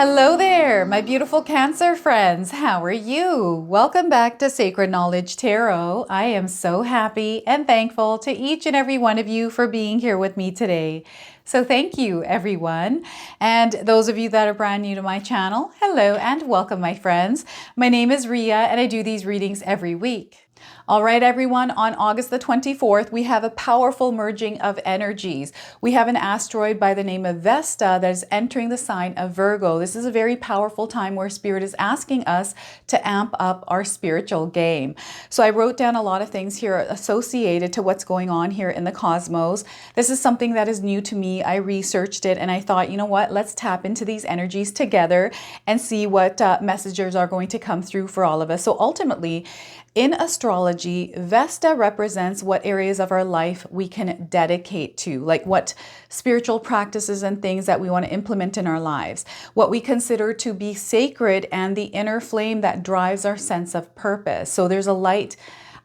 Hello there, my beautiful Cancer friends. How are you? Welcome back to Sacred Knowledge Tarot. I am so happy and thankful to each and every one of you for being here with me today. So thank you, everyone. And those of you that are brand new to my channel, hello and welcome, my friends. My name is Ria and I do these readings every week. All right, everyone, on August the 24th, we have a powerful merging of energies. We have an asteroid by the name of Vesta that is entering the sign of Virgo. This is a very powerful time where Spirit is asking us to amp up our spiritual game. So I wrote down a lot of things here associated to what's going on here in the cosmos. This is something that is new to me. I researched it and I thought, you know what, let's tap into these energies together and see what messages are going to come through for all of us. So ultimately, in astrology, Vesta represents what areas of our life we can dedicate to, like what spiritual practices and things that we want to implement in our lives, what we consider to be sacred, and the inner flame that drives our sense of purpose. So there's a light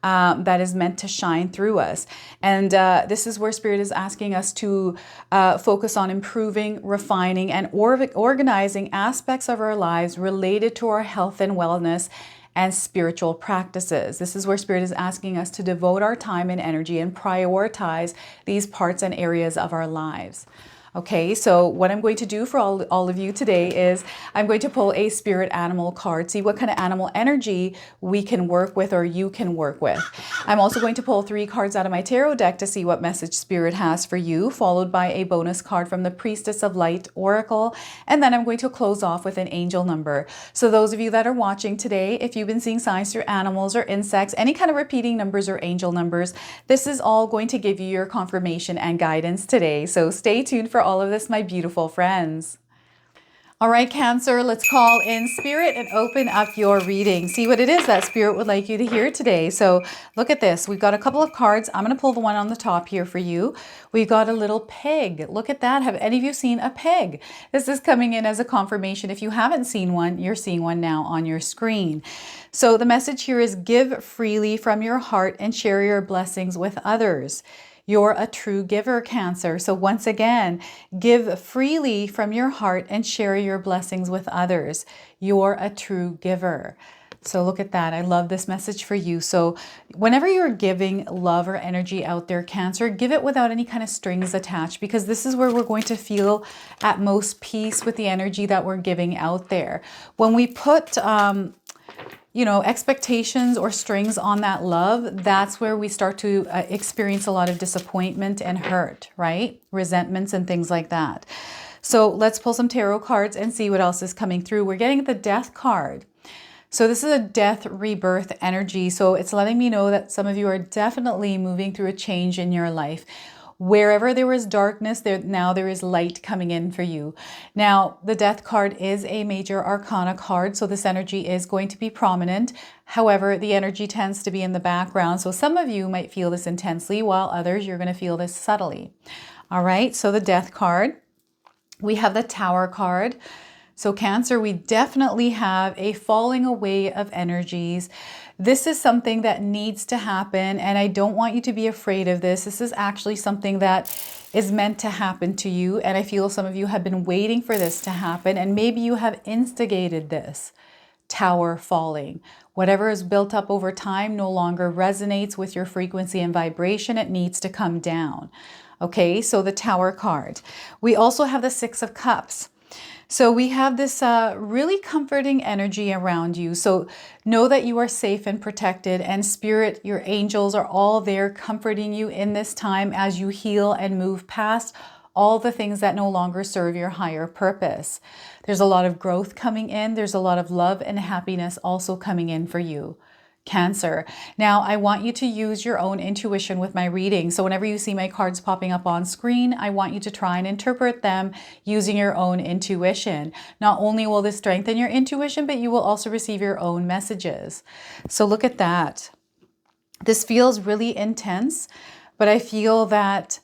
that is meant to shine through us. And this is where Spirit is asking us to focus on improving, refining, and organizing aspects of our lives related to our health and wellness and spiritual practices. This is where Spirit is asking us to devote our time and energy and prioritize these parts and areas of our lives. Okay, so what I'm going to do for all of you today is I'm going to pull a spirit animal card, see what kind of animal energy we can work with or you can work with. I'm also going to pull 3 cards out of my tarot deck to see what message Spirit has for you, followed by a bonus card from the Priestess of Light Oracle, and then I'm going to close off with an angel number. So those of you that are watching today, if you've been seeing signs through animals or insects, any kind of repeating numbers or angel numbers, this is all going to give you your confirmation and guidance today. So stay tuned for all of this, my beautiful friends. All right, Cancer, let's call in Spirit and open up your reading. See what it is that Spirit would like you to hear today. So look at this. We've got a couple of cards. I'm going to pull the one on the top here for you. We've got a little pig. Look at that. Have any of you seen a pig? This is coming in as a confirmation. If you haven't seen one, you're seeing one now on your screen. So the message here is give freely from your heart and share your blessings with others. You're a true giver, Cancer. So once again, give freely from your heart and share your blessings with others. You're a true giver. So look at that. I love this message for you. So whenever you're giving love or energy out there, Cancer, give it without any kind of strings attached, because this is where we're going to feel at most peace with the energy that we're giving out there. When we put expectations or strings on that love, that's where we start to experience a lot of disappointment and hurt, right? Resentments and things like that. So let's pull some tarot cards and see what else is coming through. We're getting the Death card. So this is a death rebirth energy. So it's letting me know that some of you are definitely moving through a change in your life. Wherever there was darkness, now there is light coming in for you. Now, the Death card is a major arcana card, so this energy is going to be prominent. However, the energy tends to be in the background. So some of you might feel this intensely, while others, you're going to feel this subtly. All right, so the Death card. We have the Tower card. So Cancer, we definitely have a falling away of energies. This is something that needs to happen, and I don't want you to be afraid of this. This is actually something that is meant to happen to you, and I feel some of you have been waiting for this to happen, and maybe you have instigated this tower falling. Whatever is built up over time no longer resonates with your frequency and vibration. It needs to come down. Okay, so the Tower card. We also have the Six of Cups. So we have this really comforting energy around you. So know that you are safe and protected, and Spirit, your angels are all there comforting you in this time as you heal and move past all the things that no longer serve your higher purpose. There's a lot of growth coming in. There's a lot of love and happiness also coming in for you, Cancer. Now, I want you to use your own intuition with my reading. So whenever you see my cards popping up on screen, I want you to try and interpret them using your own intuition. Not only will this strengthen your intuition, but you will also receive your own messages. So look at that. This feels really intense, but I feel that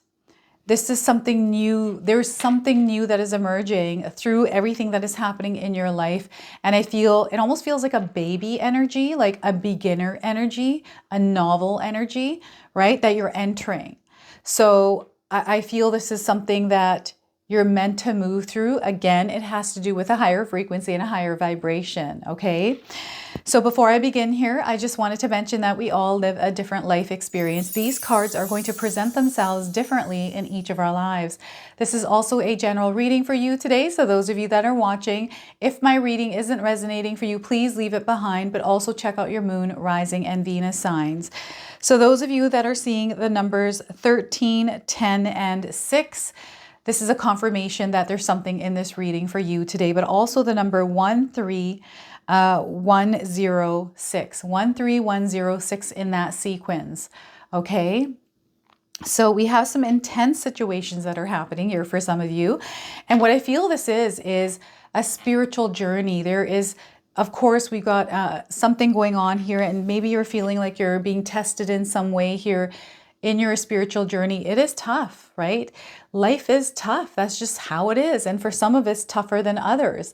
this is something new. There's something new that is emerging through everything that is happening in your life. And I feel, it almost feels like a baby energy, like a beginner energy, a novel energy, right? That you're entering. So I feel this is something that you're meant to move through. Again, it has to do with a higher frequency and a higher vibration, okay? So before I begin here, I just wanted to mention that we all live a different life experience. These cards are going to present themselves differently in each of our lives. This is also a general reading for you today. So those of you that are watching, if my reading isn't resonating for you, please leave it behind, but also check out your moon, rising, and Venus signs. So those of you that are seeing the numbers 13, 10, and 6, this is a confirmation that there's something in this reading for you today, but also the number 13106, 13106 in that sequence, okay? So we have some intense situations that are happening here for some of you. And what I feel this is a spiritual journey. There is, of course, we've got something going on here, and maybe you're feeling like you're being tested in some way here in your spiritual journey. It is tough, right? Life is tough. That's just how it is. And for some of us, tougher than others.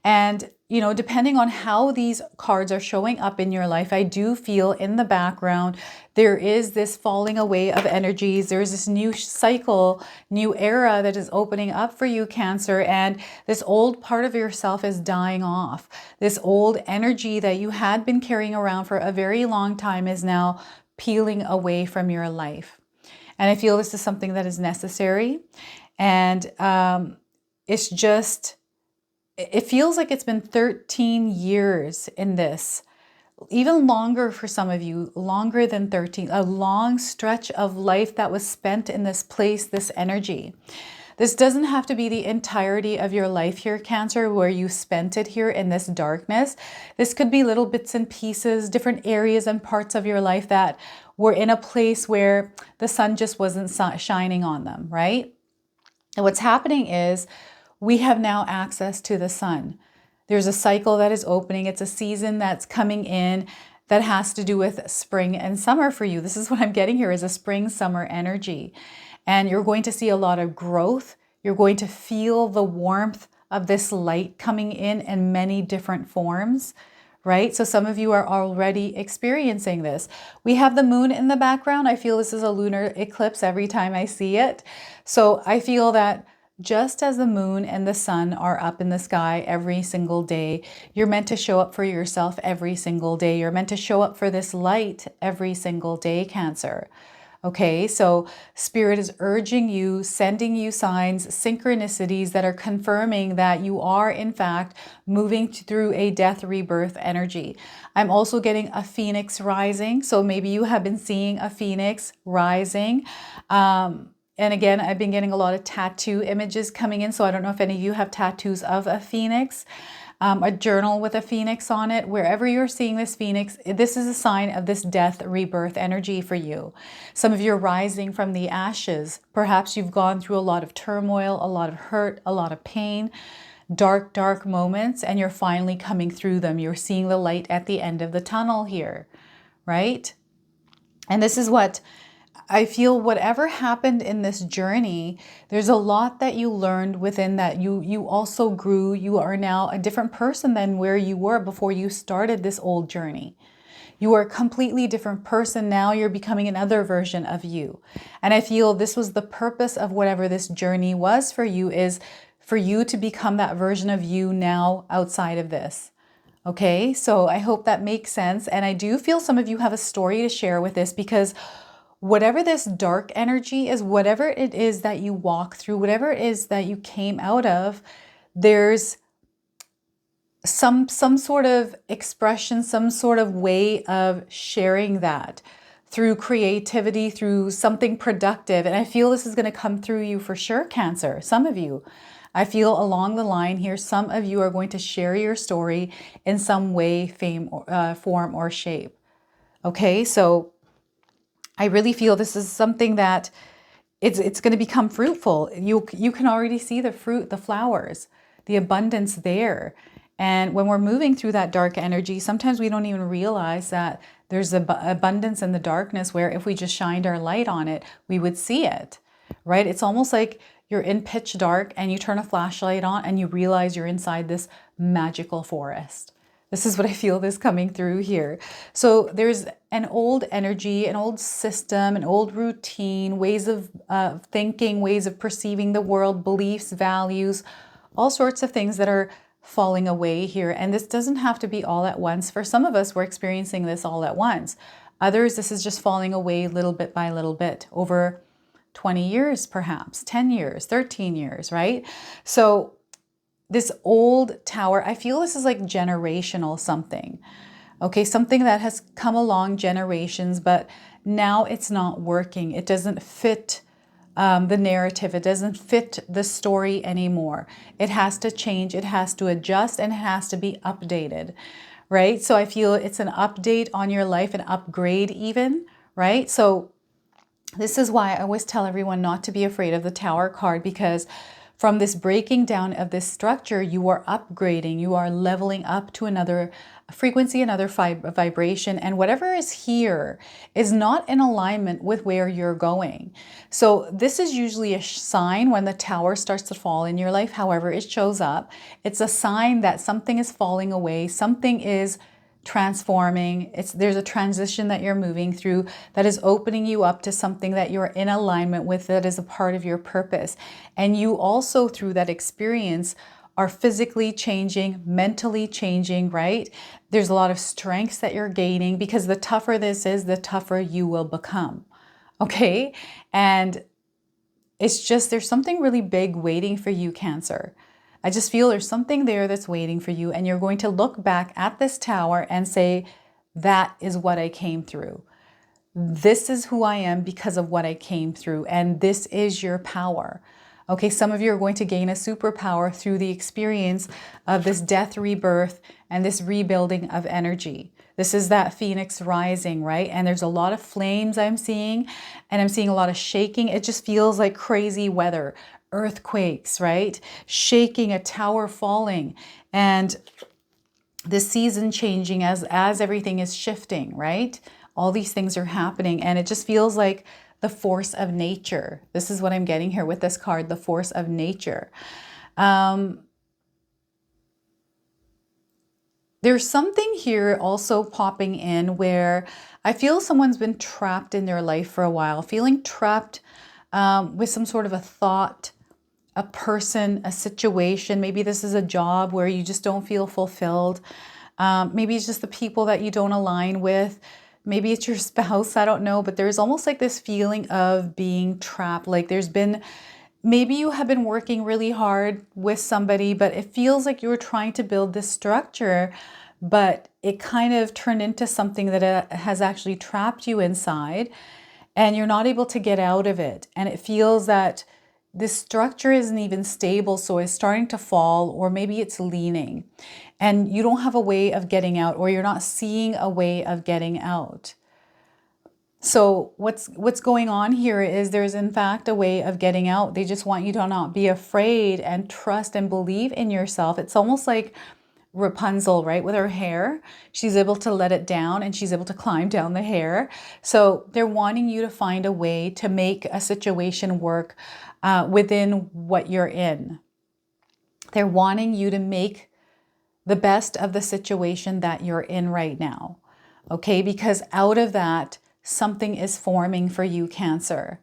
And, you know, depending on how these cards are showing up in your life, I do feel in the background, there is this falling away of energies. There's this new cycle, new era that is opening up for you, Cancer. And this old part of yourself is dying off. This old energy that you had been carrying around for a very long time is now peeling away from your life. And I feel this is something that is necessary. And it's just, it feels like it's been 13 years in this, even longer for some of you, longer than 13, a long stretch of life that was spent in this place, this energy. This doesn't have to be the entirety of your life here, Cancer, where you spent it here in this darkness. This could be little bits and pieces, different areas and parts of your life that were in a place where the sun just wasn't shining on them, right? And what's happening is we have now access to the sun. There's a cycle that is opening. It's a season that's coming in that has to do with spring and summer for you. This is what I'm getting here, is a spring-summer energy. And you're going to see a lot of growth. You're going to feel the warmth of this light coming in many different forms, right? So some of you are already experiencing this. We have the moon in the background. I feel this is a lunar eclipse every time I see it. So I feel that just as the moon and the sun are up in the sky every single day, you're meant to show up for yourself every single day. You're meant to show up for this light every single day, Cancer. Okay, so Spirit is urging you, sending you signs, synchronicities that are confirming that you are, in fact, moving through a death rebirth energy. I'm also getting a phoenix rising. So maybe you have been seeing a phoenix rising. And again, I've been getting a lot of tattoo images coming in. So I don't know if any of you have tattoos of a phoenix. A journal with a phoenix on it. Wherever you're seeing this phoenix, this is a sign of this death rebirth energy for you. Some of you are rising from the ashes. Perhaps you've gone through a lot of turmoil, a lot of hurt, a lot of pain, dark, dark moments, and you're finally coming through them. You're seeing the light at the end of the tunnel here, right? And this is what I feel, whatever happened in this journey, there's a lot that you learned within that. You also grew. You are now a different person than where you were before you started this old journey. You are a completely different person now. You're becoming another version of you. And I feel this was the purpose of whatever this journey was for you, is for you to become that version of you now outside of this. Okay, so I hope that makes sense. And I do feel some of you have a story to share with this, because whatever this dark energy is, whatever it is that you walk through, whatever it is that you came out of, there's some sort of expression, some sort of way of sharing that through creativity, through something productive. And I feel this is going to come through you for sure, Cancer. Some of you, I feel along the line here, some of you are going to share your story in some way, form, or shape. Okay, so I really feel this is something that it's going to become fruitful. You can already see the fruit, the flowers, the abundance there. And when we're moving through that dark energy, sometimes we don't even realize that there's abundance in the darkness, where if we just shined our light on it, we would see it, right? It's almost like you're in pitch dark and you turn a flashlight on and you realize you're inside this magical forest. This is what I feel is coming through here. So there's an old energy, an old system, an old routine, ways of thinking, ways of perceiving the world, beliefs, values, all sorts of things that are falling away here. And this doesn't have to be all at once. For some of us, we're experiencing this all at once. Others, this is just falling away little bit by little bit over 20 years, perhaps 10 years, 13 years, right? So this old tower, I feel this is like generational something. Okay, something that has come along generations, but now it's not working. It doesn't fit the narrative. It doesn't fit the story anymore. It has to change. It has to adjust, and it has to be updated, right? So I feel it's an update on your life, an upgrade even, right? So this is why I always tell everyone not to be afraid of the Tower card, because from this breaking down of this structure, you are upgrading, you are leveling up to another frequency, another vibration, and whatever is here is not in alignment with where you're going. So this is usually a sign when the tower starts to fall in your life, however it shows up. It's a sign that something is falling away, something is transforming. There's a transition that you're moving through that is opening you up to something that you're in alignment with, that is a part of your purpose. And you also, through that experience, are physically changing, mentally changing, right? There's a lot of strengths that you're gaining, because the tougher this is, the tougher you will become. Okay? And it's just, there's something really big waiting for you, Cancer. I just feel there's something there that's waiting for you, and you're going to look back at this tower and say, that is what I came through. This is who I am because of what I came through, and this is your power. Okay, some of you are going to gain a superpower through the experience of this death, rebirth, and this rebuilding of energy. This is that phoenix rising, right? And there's a lot of flames I'm seeing, and I'm seeing a lot of shaking. It just feels like crazy weather. Earthquakes, right? Shaking, a tower falling, and the season changing as everything is shifting, right? All these things are happening, and it just feels like the force of nature. This is what I'm getting here with this card, the force of nature. There's something here also popping in where I feel someone's been trapped in their life for a while, feeling trapped with some sort of a thought, a person, a situation. Maybe this is a job where you just don't feel fulfilled. Maybe it's just the people that you don't align with. Maybe it's your spouse, I don't know. But there's almost like this feeling of being trapped. Like maybe you have been working really hard with somebody, but it feels like you were trying to build this structure, but it kind of turned into something that has actually trapped you inside, and you're not able to get out of it. And it feels that this structure isn't even stable, so it's starting to fall, or maybe it's leaning, and you don't have a way of getting out, or you're not seeing a way of getting out. So what's going on here is there's in fact a way of getting out. They just want you to not be afraid and trust and believe in yourself. It's almost like Rapunzel, right? With her hair, she's able to let it down, and she's able to climb down the hair. So they're wanting you to find a way to make a situation work within what you're in. They're wanting you to make the best of the situation that you're in right now. Okay, because out of that, something is forming for you, Cancer.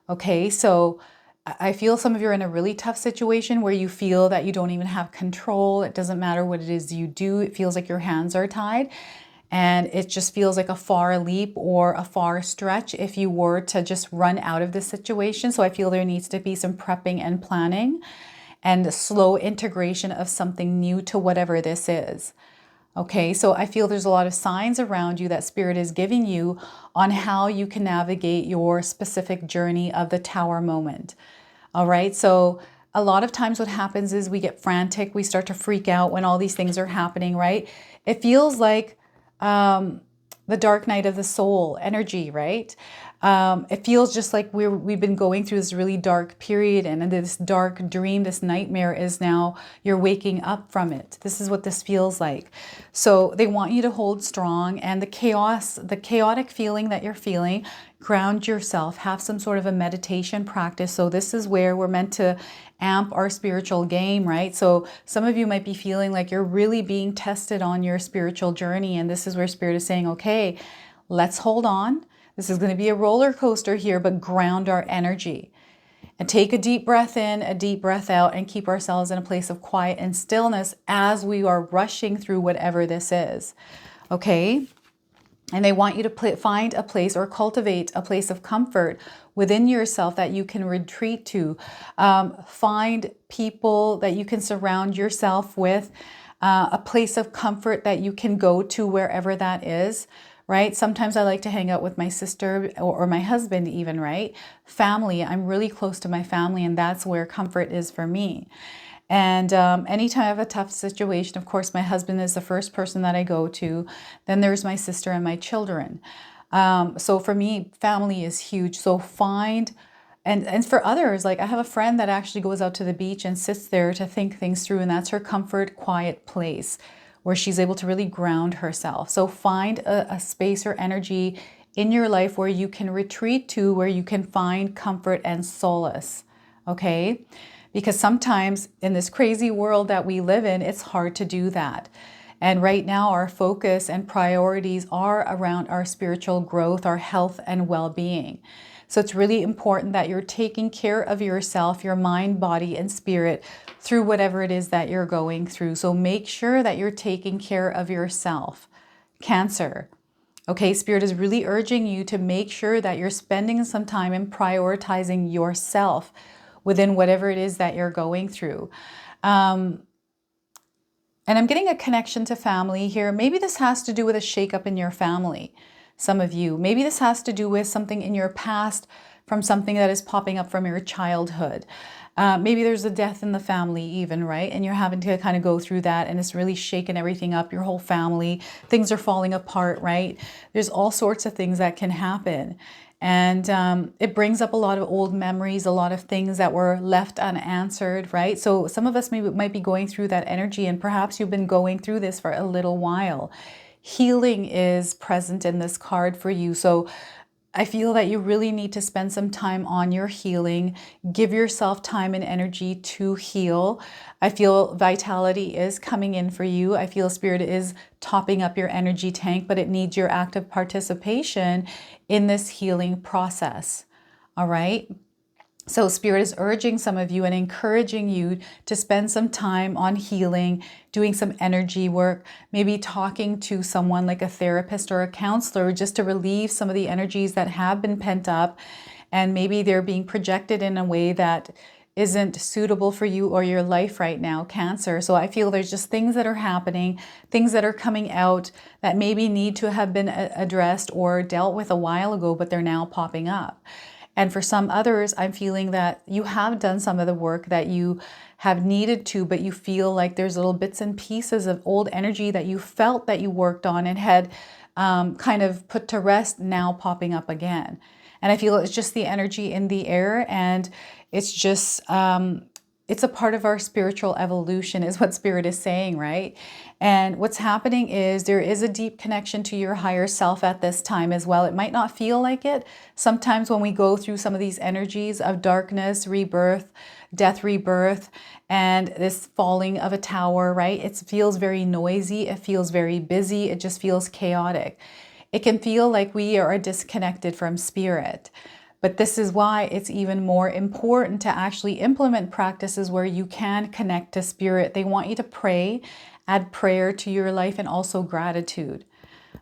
Okay, so I feel some of you are in a really tough situation where you feel that you don't even have control. It doesn't matter what it is you do. It feels like your hands are tied, and it just feels like a far leap or a far stretch if you were to just run out of this situation. So I feel there needs to be some prepping and planning and slow integration of something new to whatever this is. Okay, so I feel there's a lot of signs around you that Spirit is giving you on how you can navigate your specific journey of the tower moment. All right, so a lot of times what happens is we get frantic, we start to freak out when all these things are happening, right? It feels like the dark night of the soul energy, right? It feels just like we've been going through this really dark period, and this dark dream, this nightmare is now you're waking up from it. This is what this feels like. So they want you to hold strong, and the chaotic feeling that you're feeling, ground yourself, have some sort of a meditation practice. So this is where we're meant to amp our spiritual game, right? So some of you might be feeling like you're really being tested on your spiritual journey, and this is where Spirit is saying, okay, let's hold on. This is going to be a roller coaster here, but ground our energy and take a deep breath in, a deep breath out, and keep ourselves in a place of quiet and stillness as we are rushing through whatever this is. Okay? And they want you to find a place or cultivate a place of comfort within yourself that you can retreat to. Find people that you can surround yourself with, a place of comfort that you can go to wherever that is, right? Sometimes I like to hang out with my sister or my husband even, right? Family, I'm really close to my family, and that's where comfort is for me. And anytime I have a tough situation, of course, my husband is the first person that I go to. Then there's my sister and my children. So for me, family is huge. So find, and for others, like I have a friend that actually goes out to the beach and sits there to think things through. And that's her comfort, quiet place where she's able to really ground herself. So find a space or energy in your life where you can retreat to, where you can find comfort and solace. Okay? Because sometimes in this crazy world that we live in, it's hard to do that. And right now, our focus and priorities are around our spiritual growth, our health and well-being. So it's really important that you're taking care of yourself, your mind, body, and spirit through whatever it is that you're going through. So make sure that you're taking care of yourself. Cancer. Okay, Spirit is really urging you to make sure that you're spending some time in prioritizing yourself within whatever it is that you're going through. And I'm getting a connection to family here. Maybe this has to do with a shakeup in your family, some of you. Maybe this has to do with something in your past, from something that is popping up from your childhood. Maybe there's a death in the family even, right? And you're having to kind of go through that, and it's really shaking everything up, your whole family. Things are falling apart, right? There's all sorts of things that can happen. And it brings up a lot of old memories, a lot of things that were left unanswered, right? So some of us might be going through that energy, and perhaps you've been going through this for a little while. Healing is present in this card for you. So I feel that you really need to spend some time on your healing. Give yourself time and energy to heal. I feel vitality is coming in for you. I feel Spirit is topping up your energy tank, but it needs your active participation in this healing process. All right? So Spirit is urging some of you and encouraging you to spend some time on healing, doing some energy work, maybe talking to someone like a therapist or a counselor just to relieve some of the energies that have been pent up, and maybe they're being projected in a way that isn't suitable for you or your life right now, Cancer. So I feel there's just things that are happening, things that are coming out that maybe need to have been addressed or dealt with a while ago, but they're now popping up. And for some others, I'm feeling that you have done some of the work that you have needed to, but you feel like there's little bits and pieces of old energy that you felt that you worked on and had kind of put to rest, now popping up again. And I feel it's just the energy in the air, and it's just, it's a part of our spiritual evolution is what Spirit is saying, right? And what's happening is there is a deep connection to your higher self at this time as well. It might not feel like it. Sometimes when we go through some of these energies of darkness, rebirth, death, rebirth, and this falling of a tower, right? It feels very noisy. It feels very busy. It just feels chaotic. It can feel like we are disconnected from Spirit. But this is why it's even more important to actually implement practices where you can connect to Spirit. They want you to pray, add prayer to your life, and also gratitude.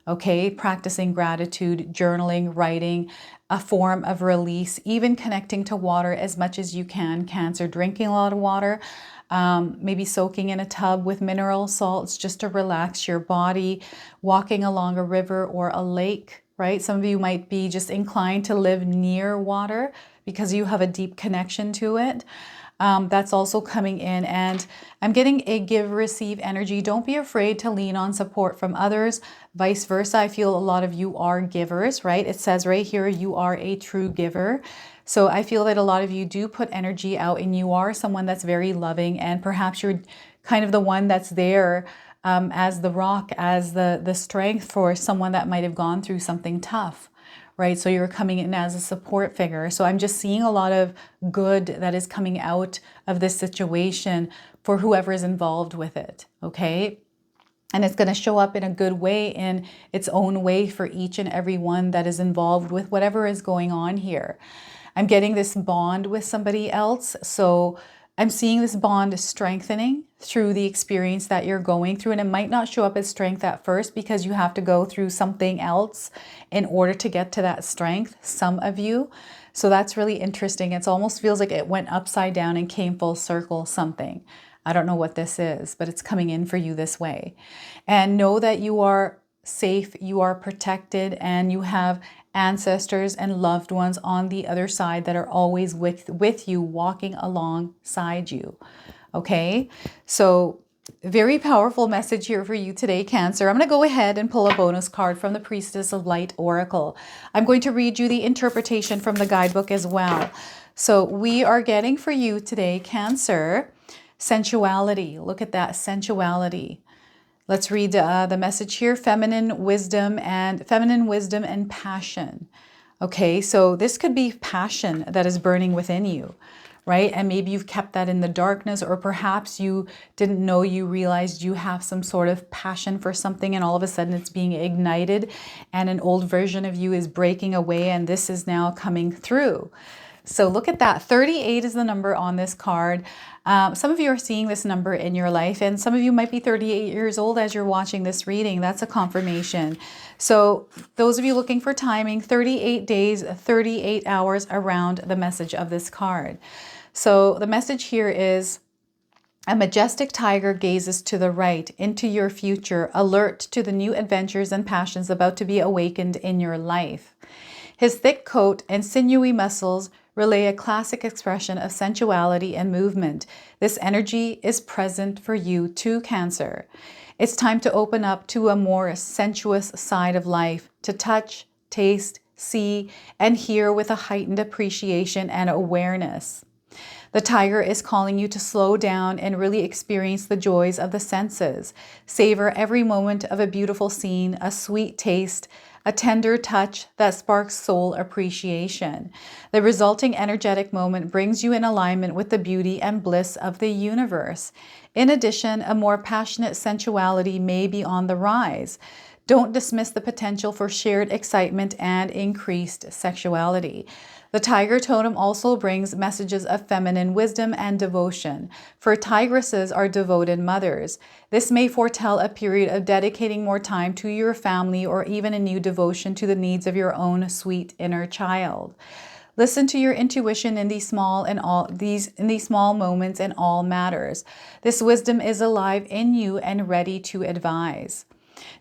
Okay, practicing gratitude, journaling, writing, a form of release, even connecting to water as much as you can, Cancer, drinking a lot of water, maybe soaking in a tub with mineral salts just to relax your body, walking along a river or a lake, right? Some of you might be just inclined to live near water because you have a deep connection to it. That's also coming in, and I'm getting a give receive energy. Don't be afraid to lean on support from others. Vice versa, I feel a lot of you are givers, right? It says right here you are a true giver. So I feel that a lot of you do put energy out, and you are someone that's very loving, and perhaps you're kind of the one that's there as the rock, as the strength for someone that might have gone through something tough, right? So you're coming in as a support figure. So I'm just seeing a lot of good that is coming out of this situation for whoever is involved with it, okay? And it's going to show up in a good way, in its own way, for each and every one that is involved with whatever is going on here. I'm getting this bond with somebody else. So I'm seeing this bond strengthening through the experience that you're going through. And it might not show up as strength at first because you have to go through something else in order to get to that strength, some of you. So that's really interesting. It almost feels like it went upside down and came full circle something. I don't know what this is, but it's coming in for you this way. And know that you are safe, you are protected, and you have ancestors and loved ones on the other side that are always with you, walking alongside you. Okay, so very powerful message here for you today, Cancer. I'm going to go ahead and pull a bonus card from the Priestess of Light Oracle. I'm going to read you the interpretation from the guidebook as well. So we are getting for you today, Cancer, sensuality. Look at that, sensuality. Let's read the message here: feminine wisdom and passion. Okay, so this could be passion that is burning within you, right? And maybe you've kept that in the darkness, or perhaps you didn't know, you realized you have some sort of passion for something, and all of a sudden it's being ignited, and an old version of you is breaking away, and this is now coming through. So look at that. 38 is the number on this card. Some of you are seeing this number in your life, and some of you might be 38 years old as you're watching this reading. That's a confirmation. So those of you looking for timing, 38 days, 38 hours around the message of this card. So the message here is: a majestic tiger gazes to the right into your future, alert to the new adventures and passions about to be awakened in your life. His thick coat and sinewy muscles relay a classic expression of sensuality and movement. This energy is present for you too, Cancer. It's time to open up to a more sensuous side of life, to touch, taste, see, and hear with a heightened appreciation and awareness. The tiger is calling you to slow down and really experience the joys of the senses. Savor every moment of a beautiful scene, a sweet taste, a tender touch that sparks soul appreciation. The resulting energetic moment brings you in alignment with the beauty and bliss of the universe. In addition, a more passionate sensuality may be on the rise. Don't dismiss the potential for shared excitement and increased sexuality. The tiger totem also brings messages of feminine wisdom and devotion, for tigresses are devoted mothers. This may foretell a period of dedicating more time to your family, or even a new devotion to the needs of your own sweet inner child. Listen to your intuition in these small moments in all matters. This wisdom is alive in you and ready to advise.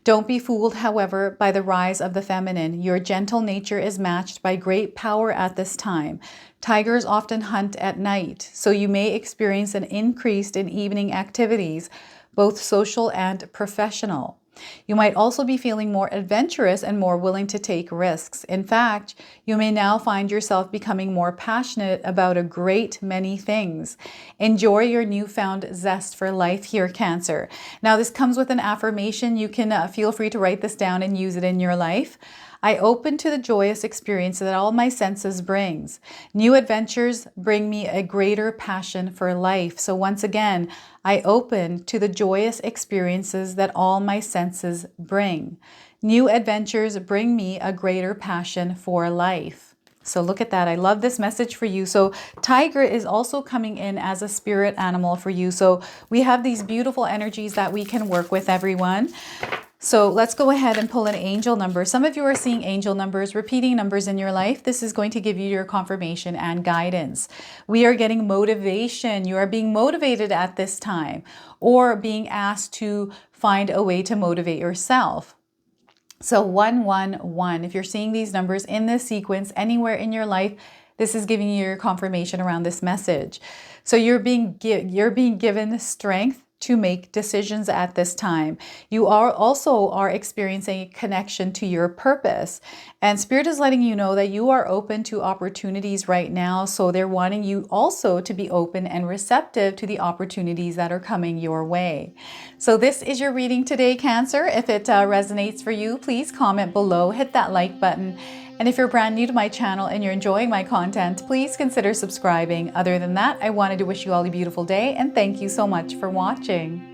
Don't be fooled, however, by the rise of the feminine. Your gentle nature is matched by great power at this time. Tigers often hunt at night, so you may experience an increase in evening activities, both social and professional. You might also be feeling more adventurous and more willing to take risks. In fact, you may now find yourself becoming more passionate about a great many things. Enjoy your newfound zest for life here, Cancer. Now, this comes with an affirmation. You can feel free to write this down and use it in your life. I open to the joyous experience that all my senses brings. New adventures bring me a greater passion for life. So once again, I open to the joyous experiences that all my senses bring. New adventures bring me a greater passion for life. So look at that. I love this message for you. So tiger is also coming in as a spirit animal for you. So we have these beautiful energies that we can work with, everyone. So let's go ahead and pull an angel number. Some of you are seeing angel numbers, repeating numbers in your life. This is going to give you your confirmation and guidance. We are getting motivation. You are being motivated at this time, or being asked to find a way to motivate yourself. So 111, if you're seeing these numbers in this sequence anywhere in your life, This is giving you your confirmation around this message. So you're being given strength to make decisions at this time. You are experiencing a connection to your purpose. And Spirit is letting you know that you are open to opportunities right now. So they're wanting you also to be open and receptive to the opportunities that are coming your way. So this is your reading today, Cancer. If it resonates for you, please comment below, hit that like button. And if you're brand new to my channel and you're enjoying my content, please consider subscribing. Other than that, I wanted to wish you all a beautiful day and thank you so much for watching.